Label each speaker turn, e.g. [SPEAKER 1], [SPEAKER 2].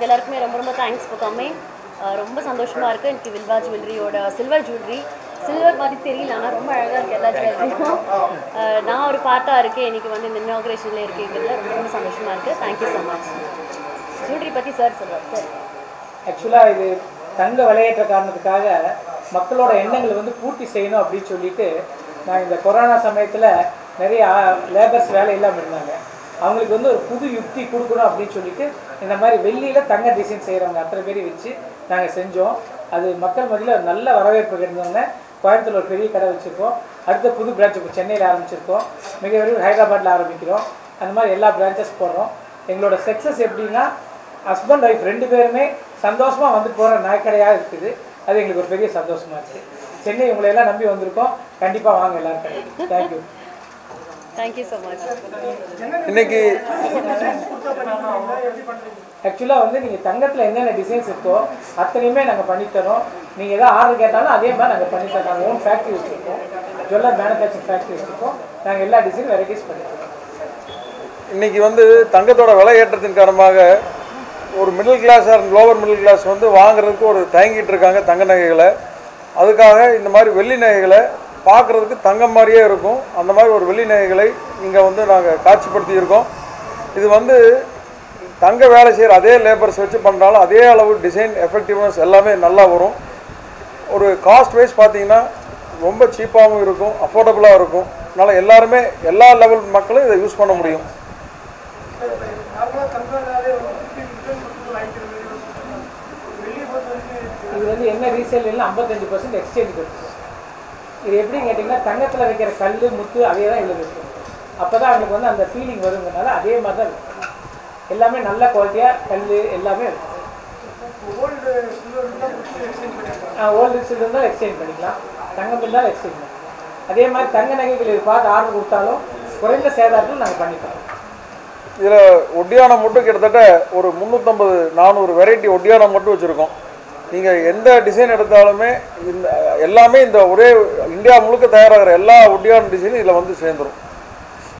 [SPEAKER 1] உங்கள் எல்லாருக்குமே ரொம்ப ரொம்ப தேங்க்ஸ் ஃபார் கம்மிங். ரொம்ப சந்தோஷமாக இருக்குது. எனக்கு வில்வா ஜுவல்லரியோட சில்வர் ஜுவல்லரி சில்வர் மாதிரி தெரியல, ஆனால் ரொம்ப அழகாக இருக்குது எல்லா ஜுவல்லரியும். நான் ஒரு பார்ட்டாக இருக்கேன் இன்றைக்கி வந்து இந்த இனாக்ரேஷனில் இருக்குங்கிறதுல ரொம்ப ரொம்ப சந்தோஷமாக இருக்குது. Thank you so much. ஜுவல்லரி பற்றி சார் சொல்லுவார். சார்
[SPEAKER 2] ஆக்சுவலாக இது தங்க விலையேற்ற காரணத்துக்காக மக்களோட எண்ணங்களை வந்து பூர்த்தி செய்யணும் அப்படின்னு சொல்லிட்டு நான் இந்த கொரோனா சமயத்தில் நிறைய லேபர்ஸ் வேலை இல்லாமல் இருந்தாங்க. அவங்களுக்கு வந்து ஒரு புது யுக்தி கொடுக்கணும் அப்படின்னு சொல்லிட்டு இந்த மாதிரி வெள்ளியில் தங்க டிசைன் செய்கிறவங்க அத்தனை பேரை வச்சு நாங்கள் செஞ்சோம். அது மக்கள் மத்தியில் ஒரு நல்ல வரவேற்பு கிடைந்தவங்க. கோயம்புத்தூர் ஒரு பெரிய கடை வச்சுருக்கோம். அடுத்த புது பிரான்ச் இப்போ சென்னையில் ஆரம்பிச்சிருக்கோம். மிக விரைவில் ஹைதராபாத்தில் ஆரம்பிக்கிறோம். அந்த மாதிரி எல்லா பிரான்ச்சஸ் போடுறோம். எங்களோட சக்ஸஸ் எப்படின்னா ஹஸ்பண்ட் ஒய்ஃப் 2 பேருமே சந்தோஷமாக வந்து போகிற நகைக்கடையாக இருக்குது. அது எங்களுக்கு ஒரு பெரிய சந்தோஷமாக இருக்குது. சென்னை உங்களையெல்லாம் நம்பி வந்திருக்கோம். கண்டிப்பாக வாங்க எல்லாரும் கடை. தேங்க்யூ.
[SPEAKER 1] Thank you so much.
[SPEAKER 3] இன்னைக்கு
[SPEAKER 2] ஆக்சுவலாக வந்து நீங்கள் தங்கத்தில் என்னென்ன டிசைன்ஸ் இருக்கோ அத்தனையுமே நாங்கள் பண்ணித்தரோம். நீங்கள் எதாவது ஆர்டர் கேட்டாலும் அதே மாதிரி நாங்கள் பண்ணித்தரோம். நாங்கள் ஓன் ஃபேக்ட்ரி வச்சுருக்கோம். ஜுவல்லர் மேனுஃபேக்சரிங் ஃபேக்ட்ரி வச்சுருக்கோம். நாங்கள் எல்லா டிசைன் வெரைட்டிஸ் பண்ணித்தரோம்.
[SPEAKER 3] இன்னைக்கு வந்து தங்கத்தோட விலை ஏற்றத்தின் காரணமாக ஒரு middle class or lower middle class வந்து வாங்குறதுக்கு ஒரு தயங்கிட்டு இருக்காங்க தங்க நகைகளை. அதுக்காக இந்த மாதிரி வெள்ளி நகைகளை பார்க்குறதுக்கு தங்கம் மாதிரியே இருக்கும். அந்த மாதிரி ஒரு வெள்ளி நகைகளை இங்கே வந்து நாங்கள் காட்சிப்படுத்தியிருக்கோம். இது வந்து தங்க வேலை செய்கிற அதே லேபர்ஸ் வச்சு பண்ணுறாலும் அதே அளவு டிசைன் எஃபெக்டிவ்னஸ் எல்லாமே நல்லா வரும். ஒரு காஸ்ட் வைஸ் பார்த்தீங்கன்னா ரொம்ப சீப்பாகவும் இருக்கும், அஃபோர்டபுளாக இருக்கும். அதனால் எல்லாருமே எல்லா லெவல் மக்களும் இதை யூஸ் பண்ண முடியும்.
[SPEAKER 2] இது வந்து என்ன ரீசேல் இல்லை 55% எக்ஸ்சேஞ்ச் கொடுத்து. இது எப்படின்னு கேட்டிங்கன்னா தங்கத்தில் வைக்கிற கல் முத்து அதே தான் இதில் இருக்கும். அப்போ தான் அவங்களுக்கு வந்து அந்த ஃபீலிங் வருங்கிறனால அதே மாதிரி தான் இருக்கும். எல்லாமே நல்ல குவாலிட்டியாக கல் எல்லாமே இருக்கும். ஓல்டு சில்வர் இருந்தால் எக்ஸ்சேஞ்ச் பண்ணிக்கலாம், தங்கம் இருந்தாலும் எக்ஸ்சேஞ்ச் பண்ணிக்கலாம். அதே மாதிரி தங்க நகைகள் பார்த்து ஆர்டர் கொடுத்தாலும் குறைந்த சேதாரத்தில் நாங்கள் பண்ணிக்கலாம்.
[SPEAKER 3] இதில் ஒட்டியானம் மட்டும் கிட்டத்தட்ட ஒரு 350-400 வெரைட்டி ஒட்டியானம் மட்டும் வச்சுருக்கோம். நீங்கள் எந்த டிசைன் எடுத்தாலுமே இந்த எல்லாமே இந்த ஒரே இந்தியா முழுக்க தயாராகிற எல்லா ஒட்டியான டிசைனும் இதில் வந்து சேர்ந்துடும்.